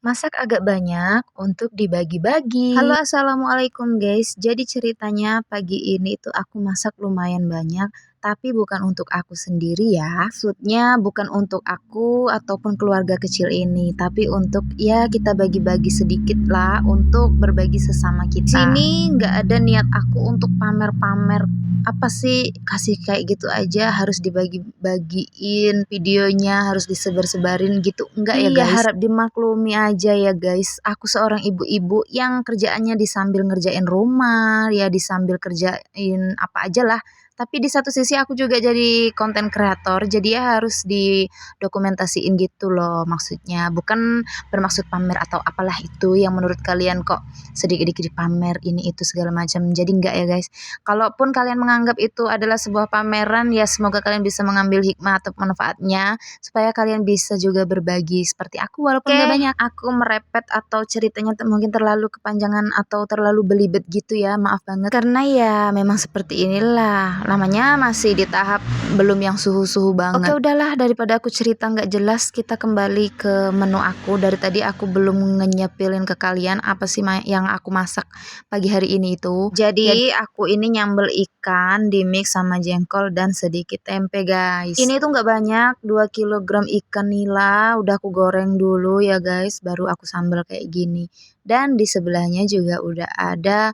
Masak agak banyak untuk dibagi-bagi. Halo, assalamualaikum guys. Jadi ceritanya pagi ini tuh aku masak lumayan banyak, tapi bukan untuk aku sendiri ya. Maksudnya bukan untuk aku ataupun keluarga kecil ini, tapi untuk ya kita bagi-bagi sedikit lah untuk berbagi sesama kita. Sini nggak ada niat aku untuk pamer-pamer apa sih, kasih kayak gitu aja harus dibagi-bagiin videonya, harus disebar-sebarin gitu enggak ya guys. Harap dimaklumi aja ya guys, aku seorang ibu-ibu yang kerjaannya disambil ngerjain rumah ya, disambil kerjain apa aja lah, tapi di satu sisi aku juga jadi konten kreator, jadi ya harus didokumentasiin gitu loh maksudnya, bukan bermaksud pamer atau apalah itu yang menurut kalian kok sedikit-sedikit pamer ini itu segala macam, jadi enggak ya guys. Kalaupun kalian menganggap itu adalah sebuah pameran, ya semoga kalian bisa mengambil hikmah atau manfaatnya, supaya kalian bisa juga berbagi seperti aku walaupun gak banyak. Aku merepet atau ceritanya mungkin terlalu kepanjangan atau terlalu belibet gitu ya, maaf banget. Karena ya memang seperti inilah, namanya masih di tahap belum yang suhu-suhu banget. Oke udahlah, daripada aku cerita nggak jelas, kita kembali ke menu aku. Dari tadi aku belum ngenyepilin ke kalian apa sih yang aku masak pagi hari ini itu. Jadi aku ini nyambel ikan di mix sama jengkol dan sedikit tempe guys. Ini tuh nggak banyak, 2 kilogram ikan nila udah aku goreng dulu ya guys, baru aku sambal kayak gini. Dan di sebelahnya juga udah ada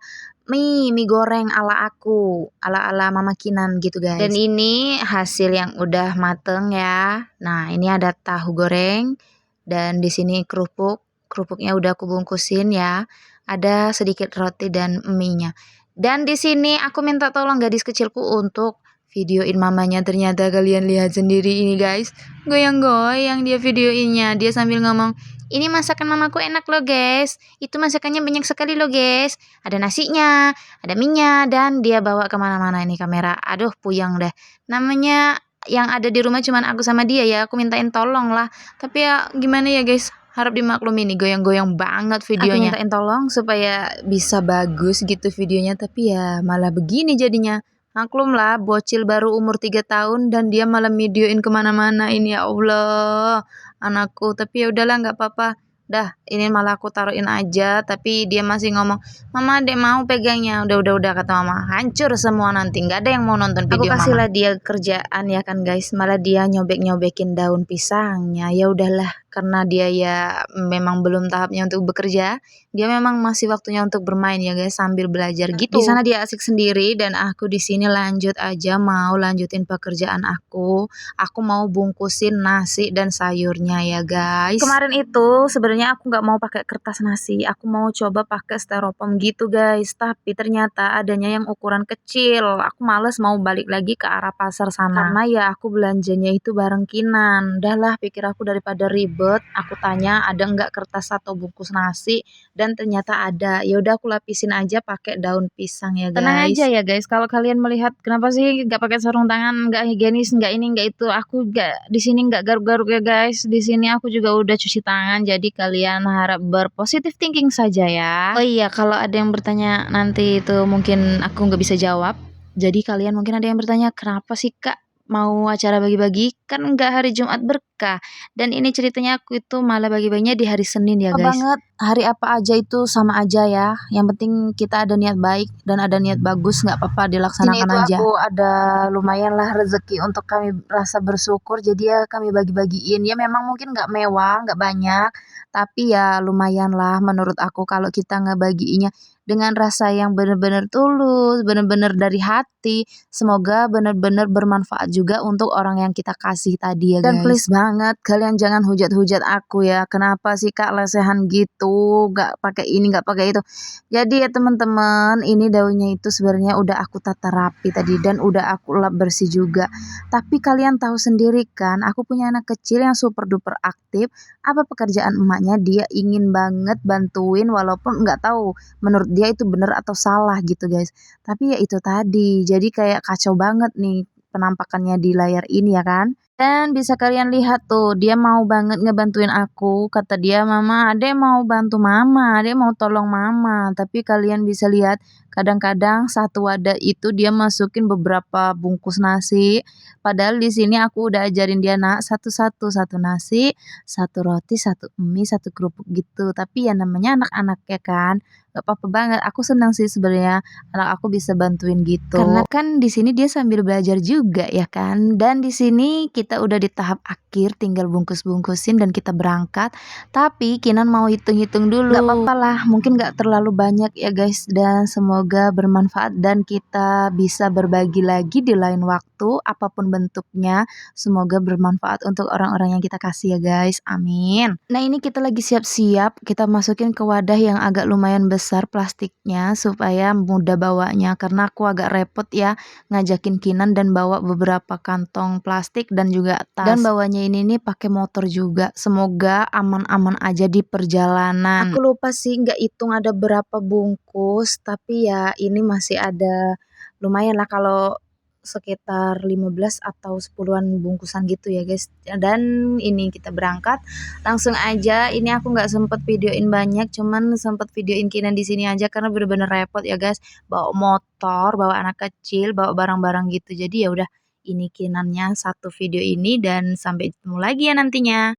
mie goreng ala aku, ala Mama Kinan gitu guys. Dan ini hasil yang udah mateng ya. Nah ini ada tahu goreng dan di sini kerupuknya udah aku bungkusin ya. Ada sedikit roti dan mie-nya. Dan di sini aku minta tolong gadis kecilku untuk videoin mamanya. Ternyata kalian lihat sendiri ini guys, goyang-goyang dia videoinnya, dia sambil ngomong, ini masakan mamaku enak loh guys, itu masakannya banyak sekali loh guys, ada nasinya, ada minyak, dan dia bawa kemana-mana ini kamera. Aduh puyeng deh, namanya yang ada di rumah cuman aku sama dia ya, aku mintain tolong lah, tapi ya gimana ya guys, harap dimaklumi nih, goyang-goyang banget videonya. Aku mintain tolong supaya bisa bagus gitu videonya, tapi ya malah begini jadinya. Maklum lah, bocil baru umur 3 tahun dan dia malah videoin kemana-mana ini, ya Allah anakku. Tapi ya udahlah nggak apa-apa, dah ini malah aku taruhin aja, tapi dia masih ngomong, mama adek mau pegangnya. Udah kata mama, hancur semua nanti, nggak ada yang mau nonton video mama. Aku kasihlah dia kerjaan ya kan guys, malah dia nyobek-nyobekin daun pisangnya. Ya udahlah, karena dia ya memang belum tahapnya untuk bekerja, dia memang masih waktunya untuk bermain ya guys, sambil belajar gitu. Di sana dia asik sendiri dan aku di sini lanjut aja, mau lanjutin pekerjaan aku. Aku mau bungkusin nasi dan sayurnya ya guys. Kemarin itu sebenarnya aku nggak mau pakai kertas nasi, aku mau coba pakai styrofoam gitu guys, tapi ternyata adanya yang ukuran kecil. Aku males mau balik lagi ke arah pasar sana, karena ya aku belanjanya itu bareng Kinan. Udahlah, pikir aku daripada ribet, aku tanya ada nggak kertas atau bungkus nasi, dan ternyata ada. Ya udah aku lapisin aja pakai daun pisang ya guys. Tenang aja ya guys, kalau kalian melihat kenapa sih nggak pakai sarung tangan, nggak higienis, nggak ini nggak itu, aku nggak di sini nggak garuk-garuk ya guys. Di sini aku juga udah cuci tangan, jadi kalian harap berpositif thinking saja ya. Oh iya, kalau ada yang bertanya nanti itu mungkin aku nggak bisa jawab. Jadi kalian mungkin ada yang bertanya, kenapa sih kak mau acara bagi-bagi, kan nggak hari Jumat berkah, dan ini ceritanya aku itu malah bagi-baginya di hari Senin ya guys. Banget, hari apa aja itu sama aja ya, yang penting kita ada niat baik dan ada niat bagus, nggak apa-apa dilaksanakan aja. Aku ada lumayan lah rezeki untuk kami rasa bersyukur, jadi ya kami bagi-bagiin, ya memang mungkin nggak mewah, nggak banyak, tapi ya lumayan lah menurut aku kalau kita ngebagiinnya dengan rasa yang benar-benar tulus, benar-benar dari hati. Semoga benar-benar bermanfaat juga untuk orang yang kita kasih tadi ya guys. Dan please banget kalian jangan hujat-hujat aku ya. Kenapa sih kak lesehan gitu, nggak pakai ini, nggak pakai itu. Jadi ya teman-teman, ini daunnya itu sebenarnya udah aku tata rapi tadi dan udah aku lap bersih juga. Tapi kalian tahu sendiri kan, aku punya anak kecil yang super duper aktif. Apa pekerjaan emaknya, dia ingin banget bantuin walaupun nggak tahu menurut dia itu benar atau salah gitu guys. Tapi ya itu tadi, jadi kayak kacau banget nih penampakannya di layar ini ya kan. Dan bisa kalian lihat tuh, dia mau banget ngebantuin aku. Kata dia, mama adek mau bantu mama, adek mau tolong mama. Tapi kalian bisa lihat Kadang-kadang satu wadah itu dia masukin beberapa bungkus nasi, padahal di sini aku udah ajarin dia, "Nak, satu-satu, satu nasi, satu roti, satu mie, satu kerupuk," gitu. Tapi ya namanya anak-anak ya kan, gak apa-apa banget. Aku senang sih sebenarnya anak aku bisa bantuin gitu. Karena kan di sini dia sambil belajar juga ya kan. Dan di sini kita udah di tahap akhir, tinggal bungkus-bungkusin dan kita berangkat. Tapi Kinan mau hitung-hitung dulu. Gak apa-apa lah, mungkin gak terlalu banyak ya guys. Dan semoga bermanfaat dan kita bisa berbagi lagi di lain waktu, apapun bentuknya. Semoga bermanfaat untuk orang-orang yang kita kasih ya guys. Amin. Nah ini kita lagi siap-siap, kita masukin ke wadah yang agak lumayan besar plastiknya supaya mudah bawanya. Karena aku agak repot ya ngajakin Kinan dan bawa beberapa kantong plastik dan juga tas. Dan bawanya ini nih pakai motor juga. Semoga aman-aman aja di perjalanan. Aku lupa sih nggak hitung ada berapa bungkus, tapi ya ini masih ada lumayan lah kalau sekitar 15 atau 10-an bungkusan gitu ya guys. Dan ini kita berangkat langsung aja. Ini aku nggak sempet videoin banyak, cuman sempet videoin Kinan di sini aja karena bener-bener repot ya guys. Bawa motor, bawa anak kecil, bawa barang-barang gitu. Jadi ya udah ini Kinannya satu video ini dan sampai ketemu lagi ya nantinya.